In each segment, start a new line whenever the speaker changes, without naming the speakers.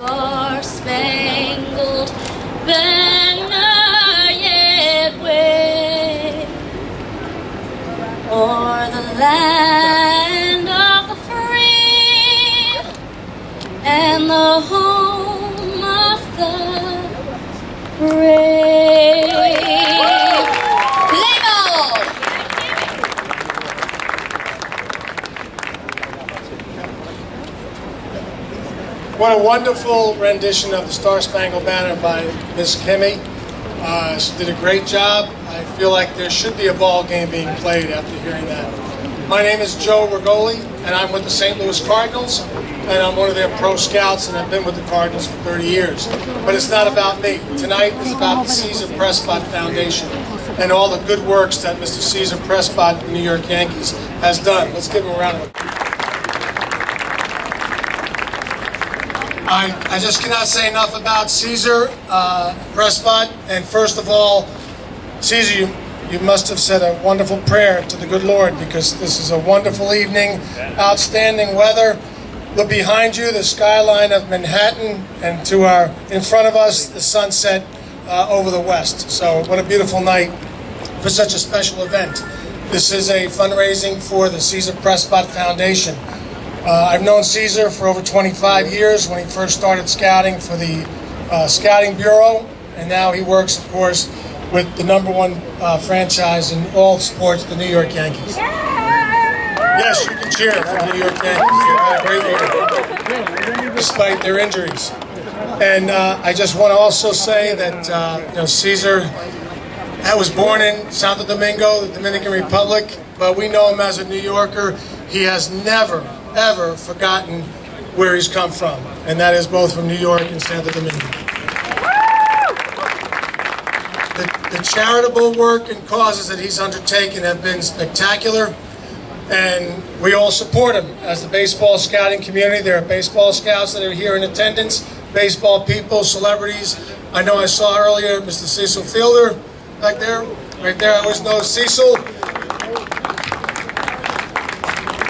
Star-spangled banner yet wave o'er the land of the free and the home of the brave.
What a wonderful rendition of the Star-Spangled Banner by Miss Kimmy. She did a great job. I feel like there should be a ball game being played after hearing that. My name is Joe Rigoli, and I'm with the St. Louis Cardinals, and I'm one of their pro scouts, and I've been with the Cardinals for 30 years. But it's not about me. Tonight is about the Cesar Presbott Foundation and all the good works that Mr. Cesar Presbott, the New York Yankees, has done. Let's give him a round of applause. I just cannot say enough about Cesar Presbott. And first of all, Cesar, you must have said a wonderful prayer to the good Lord, because this is a wonderful evening, outstanding weather. Look behind you, the skyline of Manhattan, and in front of us, the sunset over the west. So what a beautiful night for such a special event. This is a fundraising for the Cesar Presbott Foundation. I've known Cesar for over 25 years when he first started scouting for the Scouting Bureau, and now he works, of course, with the #1 franchise in all sports, the New York Yankees. Yes, you can cheer for the New York Yankees. They've had a great year, despite their injuries. And I just want to also say that Cesar was born in Santo Domingo, the Dominican Republic, but we know him as a New Yorker. He has never, ever forgotten where he's come from, and that is both from New York and Santo Domingo. The charitable work and causes that he's undertaken have been spectacular, and we all support him. As the baseball scouting community, there are baseball scouts that are here in attendance, baseball people, celebrities. I know I saw earlier Mr. Cecil Fielder back there, right there. I always know Cecil.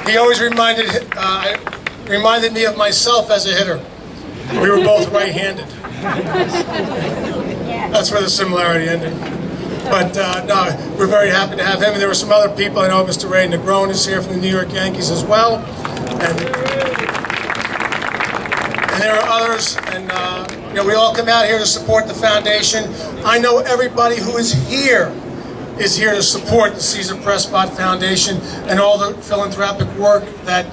He always reminded me of myself as a hitter. We were both right-handed. That's where the similarity ended. But no, we're very happy to have him. And there were some other people. I know Mr. Ray Negron is here from the New York Yankees as well. And there are others. And we all come out here to support the foundation. I know everybody who is here to support the Cesar Presbott Foundation and all the philanthropic work that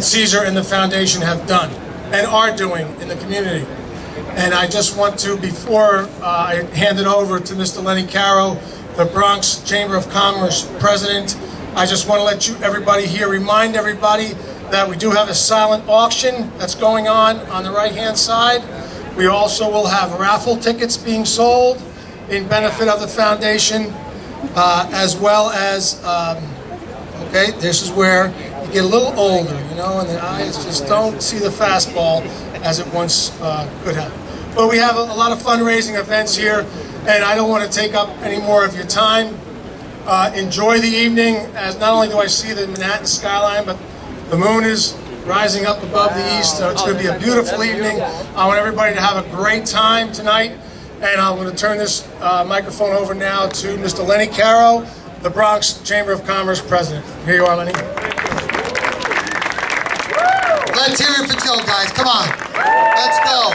Cesar and the foundation have done and are doing in the community. And I just want to, before I hand it over to Mr. Lenny Caro, the Bronx Chamber of Commerce president, I just want to let everybody here remind everybody that we do have a silent auction that's going on the right-hand side. We also will have raffle tickets being sold in benefit of the foundation, as well as, okay, this is where you get a little older, and the eyes just don't see the fastball as it once could have. But we have a lot of fundraising events here, and I don't want to take up any more of your time. Enjoy the evening, as not only do I see the Manhattan skyline, but the moon is rising up above the east, so it's going to be a beautiful evening. I want everybody to have a great time tonight. And I'm going to turn this microphone over now to Mr. Lenny Caro, the Bronx Chamber of Commerce president. Here you are, Lenny.
Let's hear it for Joe, guys. Come on. Let's go.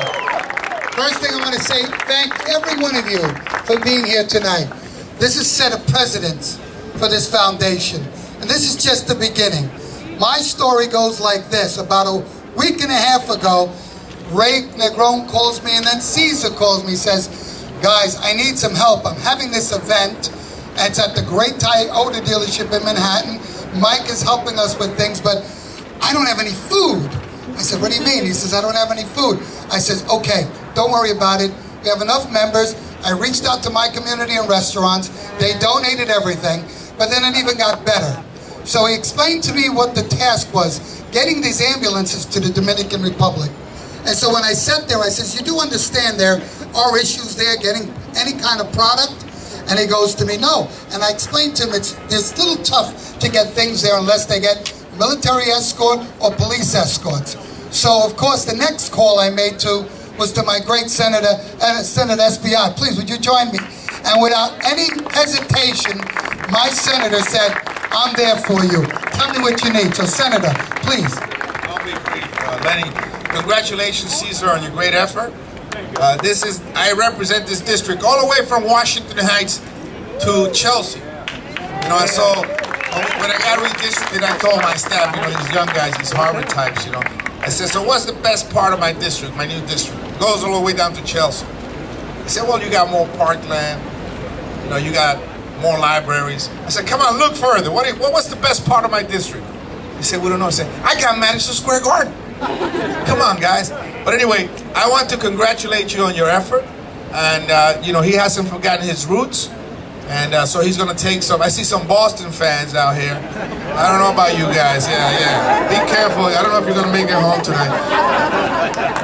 First thing I want to say, thank every one of you for being here tonight. This is set of precedents for this foundation. And this is just the beginning. My story goes like this. About a week and a half ago, Ray Negron calls me, and then Cesar calls me, says, guys, I need some help. I'm having this event. It's at the Great Toyota dealership in Manhattan. Mike is helping us with things, but I don't have any food. I said, what do you mean? He says, I don't have any food. I said, okay, don't worry about it. We have enough members. I reached out to my community and restaurants. They donated everything, but then it even got better. So he explained to me what the task was, getting these ambulances to the Dominican Republic. And so when I sat there, I says, you do understand there are issues there getting any kind of product? And he goes to me, no. And I explained to him, it's a little tough to get things there unless they get military escort or police escorts. So, of course, the next call I made to was to my great Senator SBI. Please, would you join me? And without any hesitation, my senator said, I'm there for you. Tell me what you need. So, Senator, please.
I'll be brief. Lenny, congratulations, Cesar, on your great effort. I represent this district all the way from Washington Heights to Chelsea. You know, I saw, when I got redistricted, I told my staff, you know, these young guys, these Harvard types, you know, I said, so what's the best part of my district, my new district? It goes all the way down to Chelsea. He said, well, you got more parkland, you know, you got more libraries. I said, come on, look further. What's the best part of my district? He said, we don't know. I said, I got Madison Square Garden. Come on, guys. But anyway, I want to congratulate you on your effort. And, you know, he hasn't forgotten his roots. And so he's going to take some. I see some Boston fans out here. I don't know about you guys. Yeah. Be careful. I don't know if you're going to make it home tonight.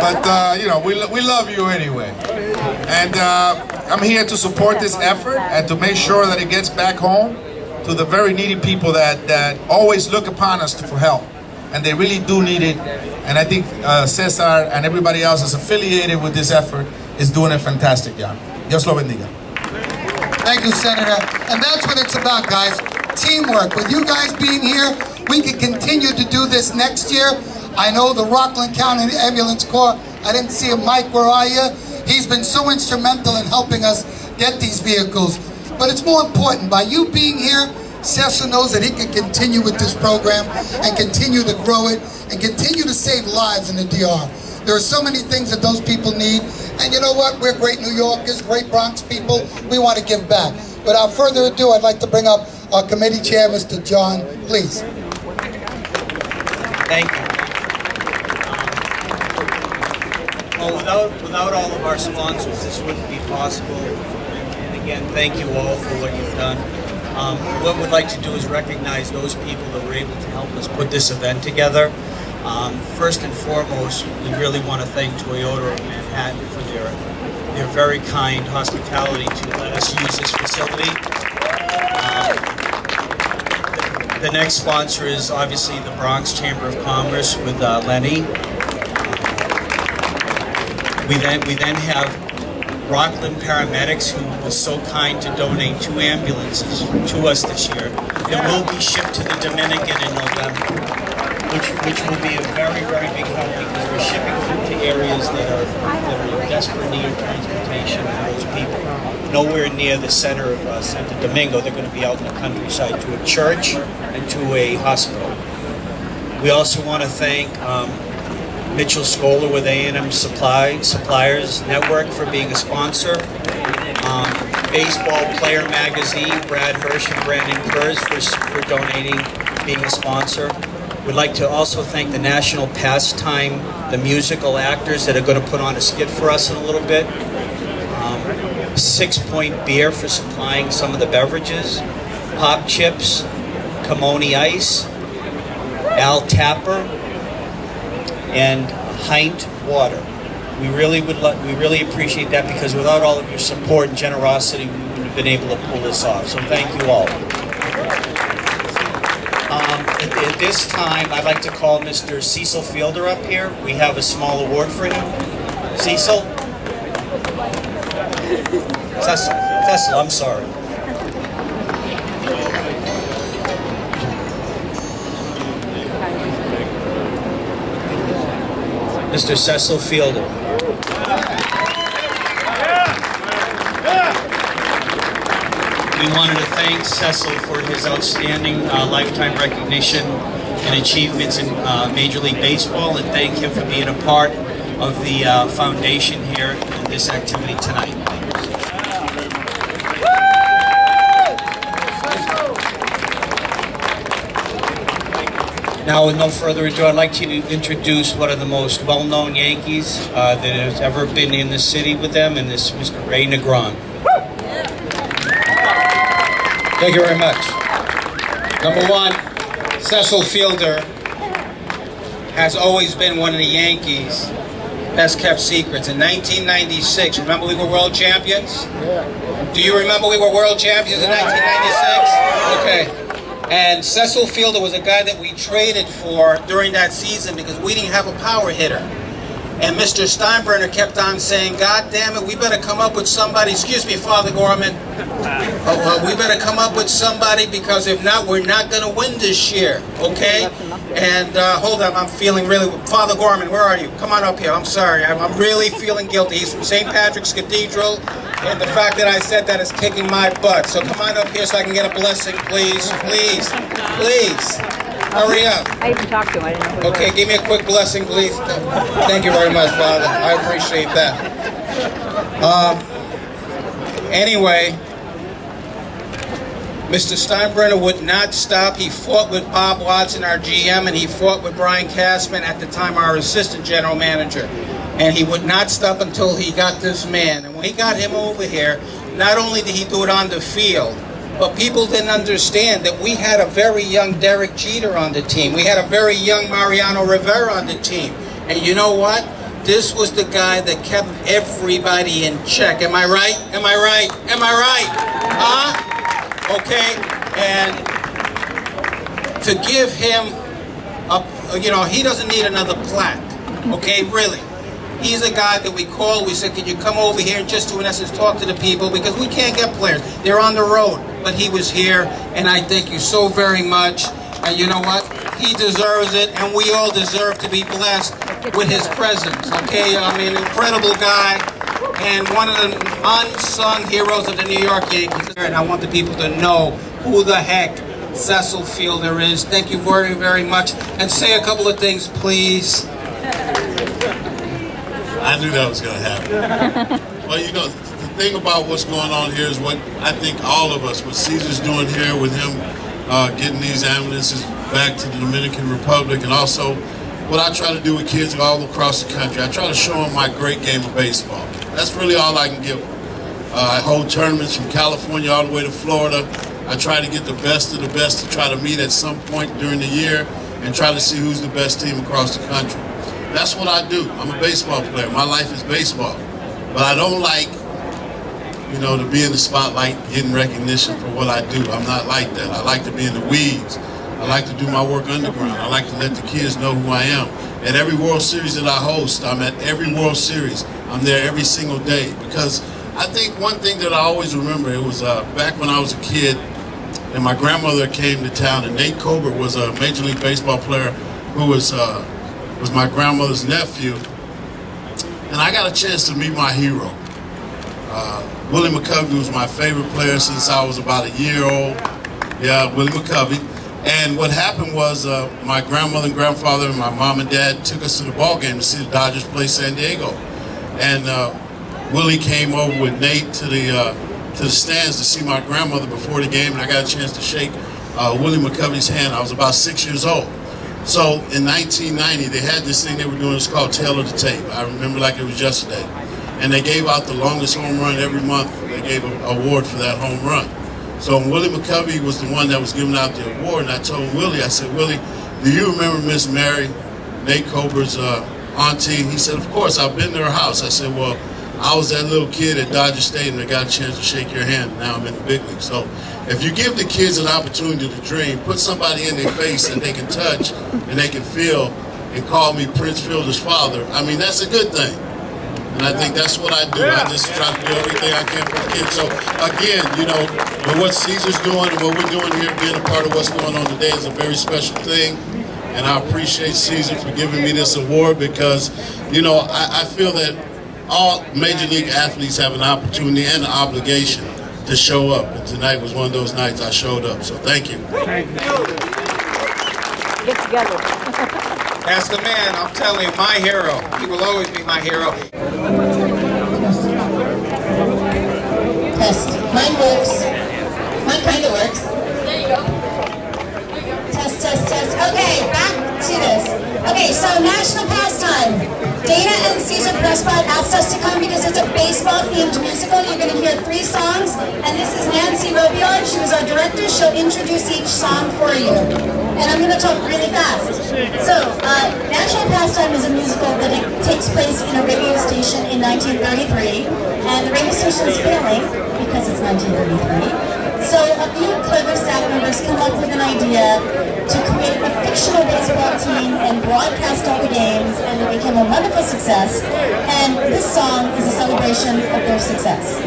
But, you know, we love you anyway. And I'm here to support this effort and to make sure that it gets back home to the very needy people that always look upon us for help. And they really do need it. And I think Cesar and everybody else that's affiliated with this effort is doing a fantastic job. Dios lo bendiga.
Thank you, Senator. And that's what it's about, guys. Teamwork. With you guys being here, we can continue to do this next year. I know the Rockland County Ambulance Corps. I didn't see him. Mike, where are you? He's been so instrumental in helping us get these vehicles. But it's more important, by you being here, Cesar knows that he can continue with this program and continue to grow it and continue to save lives in the DR. There are so many things that those people need. And you know what? We're great New Yorkers, great Bronx people. We want to give back. Without further ado, I'd like to bring up our committee chair, Mr. John, please.
Thank you. Well, without all of our sponsors, this wouldn't be possible. And again, thank you all for what you've done. What we'd like to do is recognize those people that were able to help us put this event together. First and foremost, we really want to thank Toyota of Manhattan for their very kind hospitality to let us use this facility. The next sponsor is obviously the Bronx Chamber of Commerce with Lenny. We then have Rockland Paramedics, who was so kind to donate 2 ambulances to us this year. They will be shipped to the Dominican in November, which will be a very, very big help because we're shipping food to areas that are in desperate need of transportation for those people. Nowhere near the center of Santo Domingo. They're going to be out in the countryside to a church and to a hospital. We also want to thank Mitchell Scholar with A&M Suppliers Network for being a sponsor. Baseball Player Magazine, Brad Hirsch and Brandon Kurz for donating, being a sponsor. We'd like to also thank the National Pastime, the musical actors that are going to put on a skit for us in a little bit. 6 Point Beer for supplying some of the beverages. Pop Chips, Camoni Ice, Al Tapper, and Heint Water. We really appreciate that because without all of your support and generosity, we wouldn't have been able to pull this off. So thank you all. At this time, I'd like to call Mr. Cecil Fielder up here. We have a small award for him. Cecil? Cecil, I'm sorry. Mr. Cecil Fielder. We wanted to thank Cecil for his outstanding lifetime recognition and achievements in Major League Baseball, and thank him for being a part of the foundation here in this activity tonight. Now, with no further ado, I'd like to introduce one of the most well-known Yankees that has ever been in the city with them, and this is Mr. Ray Negron.
Thank you very much. Number one, Cecil Fielder has always been one of the Yankees' best-kept secrets. In 1996, remember we were world champions? Yeah. Do you remember we were world champions in 1996? Okay. And Cecil Fielder was a guy that we traded for during that season because we didn't have a power hitter. And Mr. Steinbrenner kept on saying, God damn it, we better come up with somebody, excuse me, Father Gorman, we better come up with somebody because if not, we're not going to win this year, okay? And hold on, I'm feeling really, Father Gorman, where are you? Come on up here, I'm sorry, I'm really feeling guilty. He's from St. Patrick's Cathedral, and the fact that I said that is kicking my butt. So come on up here so I can get a blessing, please, please, please. Hurry up.
I even talked to him. I didn't know who he
Okay,
was.
give me a quick blessing, please. Thank you very much, Father. I appreciate that. Anyway, Mr. Steinbrenner would not stop. He fought with Bob Watson, our GM, and he fought with Brian Cashman, at the time our assistant general manager. And he would not stop until he got this man. And when he got him over here, not only did he do it on the field, but people didn't understand that we had a very young Derek Jeter on the team. We had a very young Mariano Rivera on the team. And you know what? This was the guy that kept everybody in check. Am I right? Am I right? Am I right? Huh? Okay. And to give him he doesn't need another plaque. Okay, really. He's a guy that we called. We said, can you come over here and just to, in essence, talk to the people because we can't get players. They're on the road. But he was here, and I thank you so very much. And you know what? He deserves it, and we all deserve to be blessed with his presence, okay? I mean, incredible guy, and one of the unsung heroes of the New York Yankees. And I want the people to know who the heck Cecil Fielder is. Thank you very, very much. And say a couple of things, please.
I knew that was going to happen. Well, you know, the thing about what's going on here is what I think all of us, what Cesar's doing here with him getting these ambulances back to the Dominican Republic, and also what I try to do with kids all across the country. I try to show them my great game of baseball. That's really all I can give them. I hold tournaments from California all the way to Florida. I try to get the best of the best to try to meet at some point during the year and try to see who's the best team across the country. That's what I do. I'm a baseball player. My life is baseball. But I don't like, to be in the spotlight, getting recognition for what I do. I'm not like that. I like to be in the weeds. I like to do my work underground. I like to let the kids know who I am. At every World Series that I host, I'm at every World Series. I'm there every single day because I think one thing that I always remember, it was back when I was a kid and my grandmother came to town, and Nate Colbert was a Major League Baseball player who was my grandmother's nephew, and I got a chance to meet my hero. Willie McCovey was my favorite player since I was about a year old. Yeah, Willie McCovey. And what happened was my grandmother and grandfather and my mom and dad took us to the ball game to see the Dodgers play San Diego. And Willie came over with Nate to the stands to see my grandmother before the game, and I got a chance to shake Willie McCovey's hand. I was about 6 years old. So in 1990, they had this thing they were doing, it's called Tail of the Tape. I remember like it was yesterday. And they gave out the longest home run every month. They gave an award for that home run. So Willie McCovey was the one that was giving out the award, and I told Willie, I said, Willie, do you remember Miss Mary, Nate Colbert's auntie? He said, of course, I've been to her house. I said, well, I was that little kid at Dodger Stadium that got a chance to shake your hand, and now I'm in the big league. So if you give the kids an opportunity to dream, put somebody in their face that they can touch and they can feel, and call me Prince Fielder's father, I mean, that's a good thing. And I think that's what I do. I just try to do everything I can for the kids. So again, with what Cesar's doing and what we're doing here, being a part of what's going on today is a very special thing. And I appreciate Cesar for giving me this award because, I feel that all Major League athletes have an opportunity and an obligation to show up. And tonight was one of those nights I showed up. So thank you.
Get together.
That's the man, I'm telling you, my hero. He will always be my hero.
Test. Mine works. Mine kind of works.
There you go.
Test, test, test. Okay, back to this. Okay, so national pastime. Dana and Cesar Presbott asked us to come because it's a baseball-themed musical. You're going to hear 3 songs, and this is Nancy Robillard. She was our director. She'll introduce each song for you. And I'm going to talk really fast. So, National Pastime is a musical that takes place in a radio station in 1933, and the radio station is failing because it's 1933. So a few clever staff members founders come up with an idea to create a fictional baseball team and broadcast all the games, and it became a wonderful success. And this song is a celebration of their success.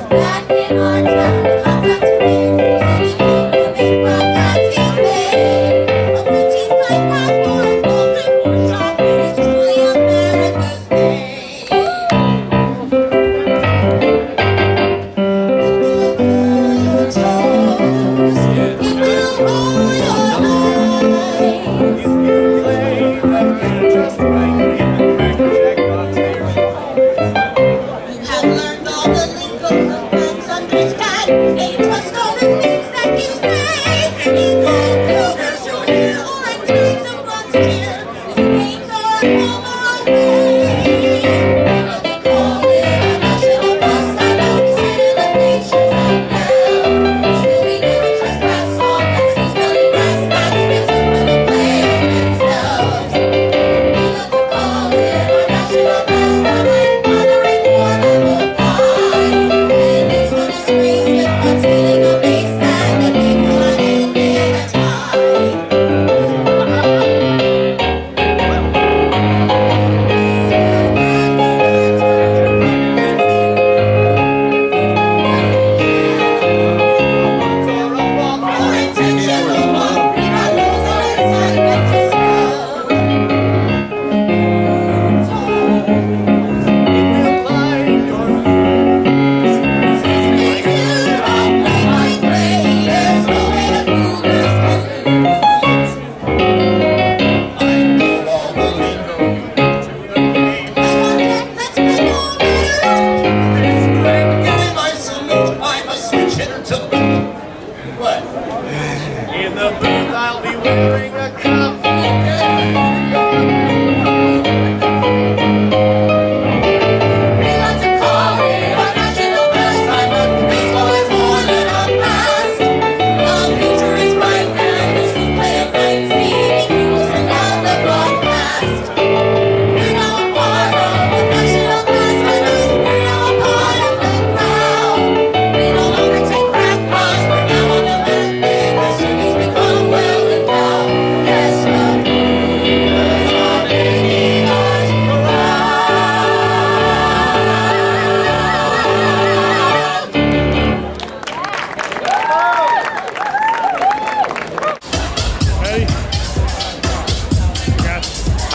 Back in our town, the contact remains.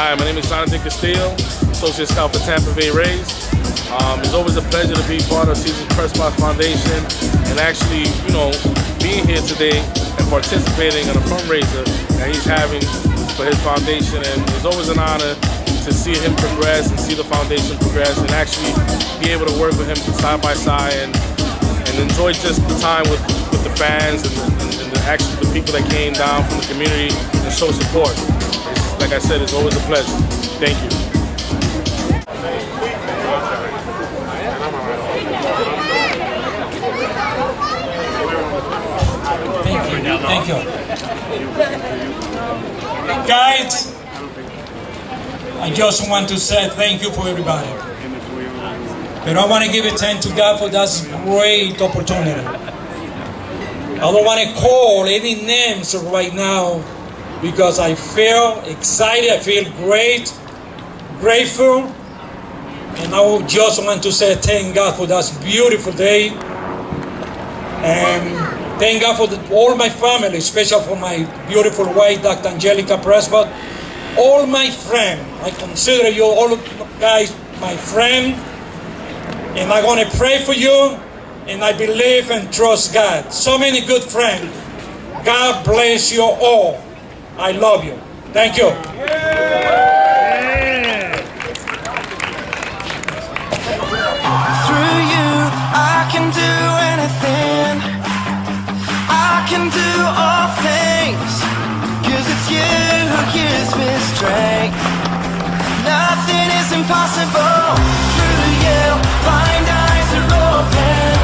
Hi, my name is Jonathan Castillo, Associate Scout for Tampa Bay Rays. It's always a pleasure to be part of Cesar Presbott Foundation and actually, being here today and participating in a fundraiser that he's having for his foundation. And it's always an honor to see him progress and see the foundation progress and actually be able to work with him side by side and enjoy just the time with the fans and actually the people that came down from the community and show support. Like I said, it's always a pleasure. Thank you.
Thank you. Guys, I just want to say thank you for everybody. But I want to give a thanks to God for that great opportunity. I don't want to call any names right now because I feel excited, I feel great, grateful, and I just want to say thank God for that beautiful day. And thank God for all my family, especially for my beautiful wife, Dr. Angelica Presbott. All my friends, I consider you all guys my friend, and I'm going to pray for you, and I believe and trust God. So many good friends. God bless you all. I love you. Thank you.
Through you, I can do anything. I can do all things. 'Cause it's you who gives me strength. Nothing is impossible. Through you, blind eyes are open.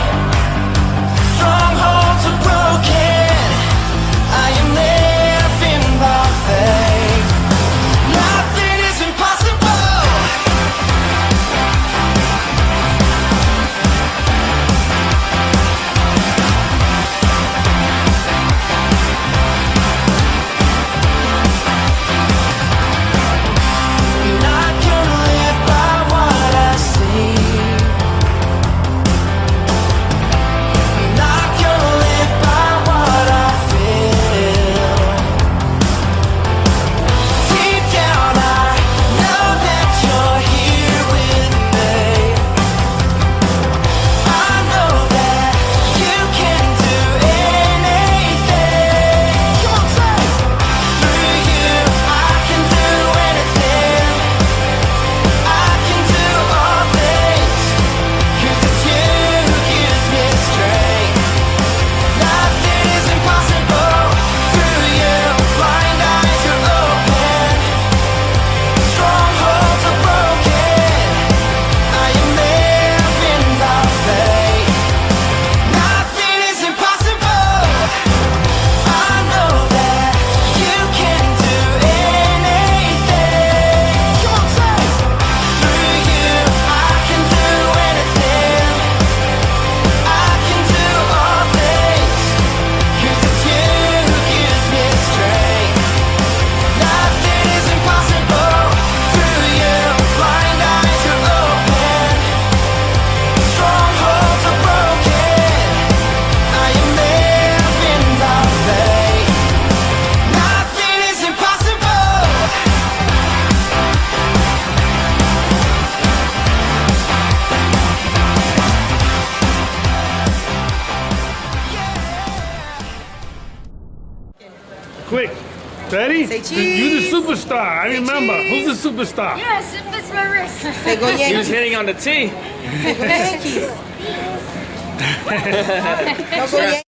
Strongholds are broken. I am living by faith. Nothing is impossible.
Quick. Ready?
Say
You
cheese.
the superstar. I
Say
remember.
cheese.
Who's the superstar?
Yes, it fits my wrist.
Say go Yankees.
He was hitting on the tee.
Say go Yankees. No, go Yankees.